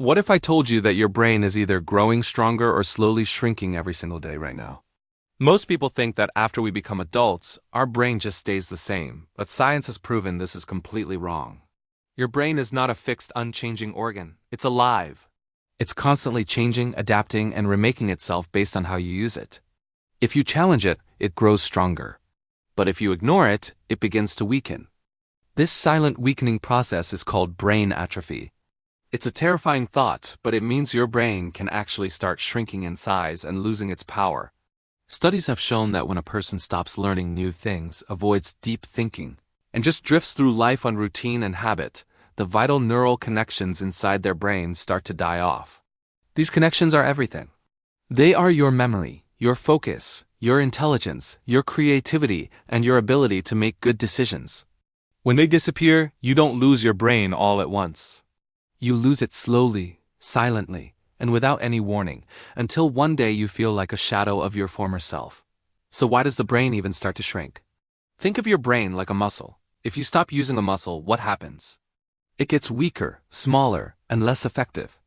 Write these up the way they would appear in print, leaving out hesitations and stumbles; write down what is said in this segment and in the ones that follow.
What if I told you that your brain is either growing stronger or slowly shrinking every single day right now? Most people think that after we become adults, our brain just stays the same, but science has proven this is completely wrong. Your brain is not a fixed, unchanging organ. It's alive. It's constantly changing, adapting, and remaking itself based on how you use it. If you challenge it, it grows stronger. But if you ignore it, it begins to weaken. This silent weakening process is called brain atrophy. It's a terrifying thought, but it means your brain can actually start shrinking in size and losing its power. Studies have shown that when a person stops learning new things, avoids deep thinking, and just drifts through life on routine and habit, the vital neural connections inside their brain start to die off. These connections are everything. They are your memory, your focus, your intelligence, your creativity, and your ability to make good decisions. When they disappear, you don't lose your brain all at once. You lose it slowly, silently, and without any warning, until one day you feel like a shadow of your former self. So why does the brain even start to shrink? Think of your brain like a muscle. If you stop using a muscle, what happens? It gets weaker, smaller, and less effective.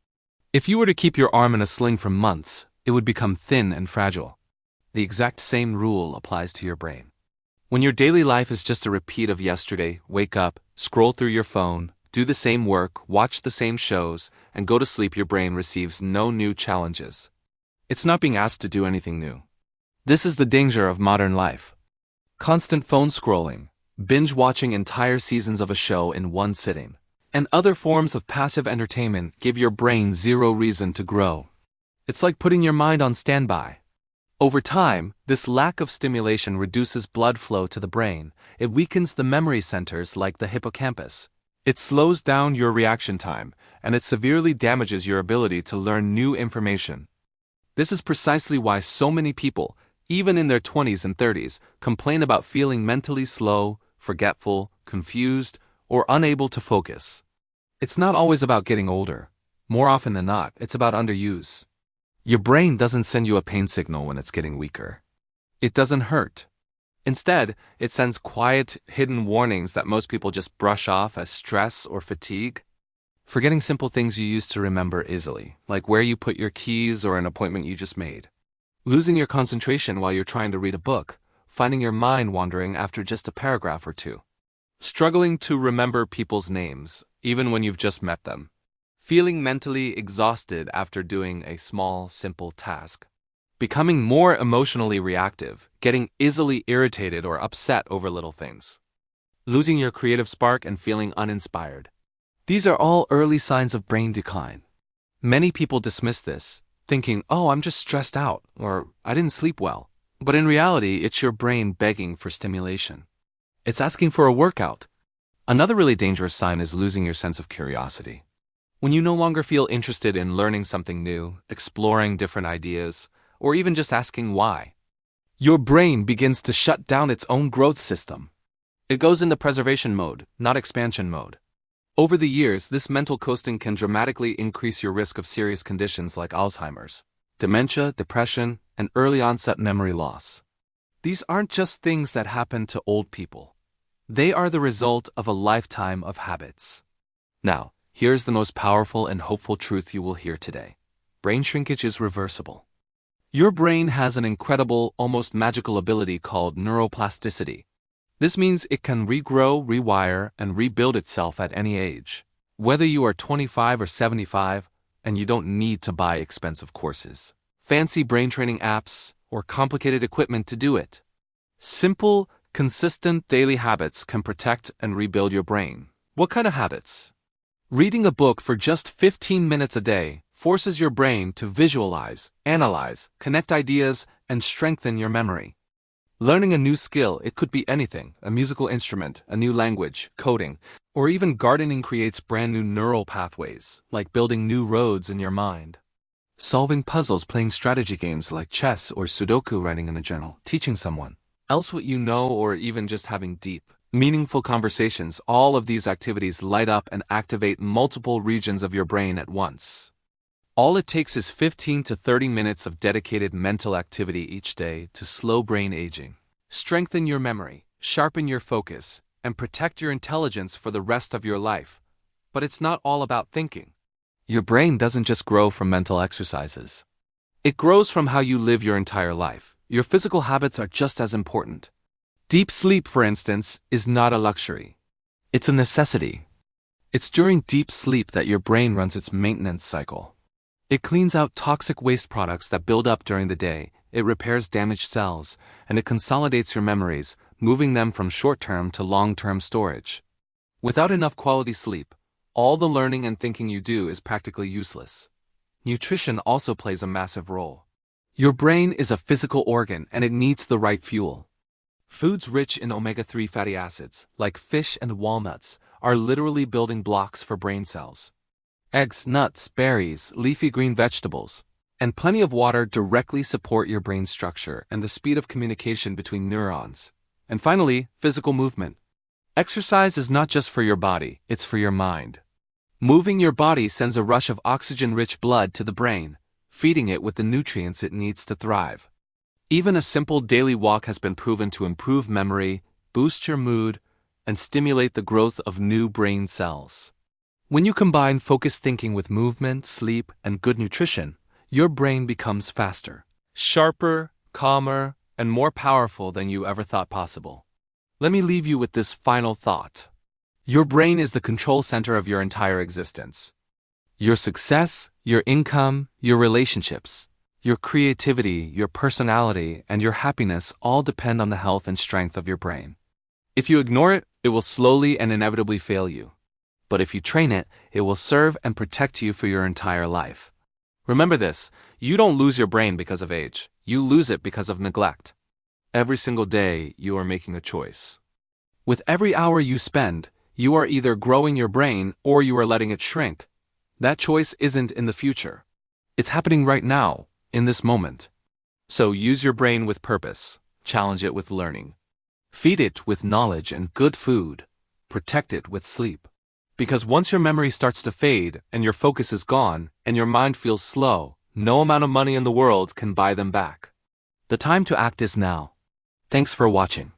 If you were to keep your arm in a sling for months, it would become thin and fragile. The exact same rule applies to your brain. When your daily life is just a repeat of yesterday, wake up, scroll through your phone, do the same work, watch the same shows, and go to sleep, your brain receives no new challenges. It's not being asked to do anything new. This is the danger of modern life. Constant phone scrolling, binge watching entire seasons of a show in one sitting, and other forms of passive entertainment give your brain zero reason to grow. It's like putting your mind on standby. Over time, this lack of stimulation reduces blood flow to the brain. It weakens the memory centers like the hippocampus. It slows down your reaction time, and it severely damages your ability to learn new information. This is precisely why so many people, even in their 20s and 30s, complain about feeling mentally slow, forgetful, confused, or unable to focus. It's not always about getting older. More often than not, it's about underuse. Your brain doesn't send you a pain signal when it's getting weaker. It doesn't hurt. Instead, it sends quiet, hidden warnings that most people just brush off as stress or fatigue. Forgetting simple things you used to remember easily, like where you put your keys or an appointment you just made. Losing your concentration while you're trying to read a book, finding your mind wandering after just a paragraph or two. Struggling to remember people's names, even when you've just met them. Feeling mentally exhausted after doing a small, simple task. Becoming more emotionally reactive, getting easily irritated or upset over little things. Losing your creative spark and feeling uninspired. These are all early signs of brain decline. Many people dismiss this, thinking, "Oh, I'm just stressed out," or "I didn't sleep well." But in reality, it's your brain begging for stimulation. It's asking for a workout. Another really dangerous sign is losing your sense of curiosity. When you no longer feel interested in learning something new, exploring different ideas, or even just asking why. Your brain begins to shut down its own growth system. It goes into preservation mode, not expansion mode. Over the years, this mental coasting can dramatically increase your risk of serious conditions like Alzheimer's, dementia, depression, and early onset memory loss. These aren't just things that happen to old people. They are the result of a lifetime of habits. Now, here's the most powerful and hopeful truth you will hear today. Brain shrinkage is reversible. Your brain has an incredible, almost magical ability called neuroplasticity. This means it can regrow, rewire, and rebuild itself at any age. Whether you are 25 or 75, and you don't need to buy expensive courses, fancy brain training apps, or complicated equipment to do it. Simple, consistent daily habits can protect and rebuild your brain. What kind of habits? Reading a book for just 15 minutes a day forces your brain to visualize, analyze, connect ideas, and strengthen your memory. Learning a new skill, it could be anything, a musical instrument, a new language, coding, or even gardening creates brand new neural pathways, like building new roads in your mind. Solving puzzles, playing strategy games like chess or Sudoku, writing in a journal, teaching someone else what you know, or even just having deep, meaningful conversations, all of these activities light up and activate multiple regions of your brain at once. All it takes is 15 to 30 minutes of dedicated mental activity each day to slow brain aging, strengthen your memory, sharpen your focus, and protect your intelligence for the rest of your life. But it's not all about thinking. Your brain doesn't just grow from mental exercises. It grows from how you live your entire life. Your physical habits are just as important. Deep sleep, for instance, is not a luxury. It's a necessity. It's during deep sleep that your brain runs its maintenance cycle. It cleans out toxic waste products that build up during the day, it repairs damaged cells, and it consolidates your memories, moving them from short-term to long-term storage. Without enough quality sleep, all the learning and thinking you do is practically useless. Nutrition also plays a massive role. Your brain is a physical organ and it needs the right fuel. Foods rich in omega-3 fatty acids, like fish and walnuts, are literally building blocks for brain cells. Eggs, nuts, berries, leafy green vegetables, and plenty of water directly support your brain structure and the speed of communication between neurons. And finally, physical movement. Exercise is not just for your body, it's for your mind. Moving your body sends a rush of oxygen-rich blood to the brain, feeding it with the nutrients it needs to thrive. Even a simple daily walk has been proven to improve memory, boost your mood, and stimulate the growth of new brain cells. When you combine focused thinking with movement, sleep, and good nutrition, your brain becomes faster, sharper, calmer, and more powerful than you ever thought possible. Let me leave you with this final thought. Your brain is the control center of your entire existence. Your success, your income, your relationships, your creativity, your personality, and your happiness all depend on the health and strength of your brain. If you ignore it, it will slowly and inevitably fail you. But if you train it, it will serve and protect you for your entire life. Remember this, you don't lose your brain because of age. You lose it because of neglect. Every single day, you are making a choice. With every hour you spend, you are either growing your brain or you are letting it shrink. That choice isn't in the future. It's happening right now, in this moment. So use your brain with purpose, challenge it with learning. Feed it with knowledge and good food. Protect it with sleep. Because once your memory starts to fade and your focus is gone and your mind feels slow, no amount of money in the world can buy them back. The time to act is now. Thanks for watching.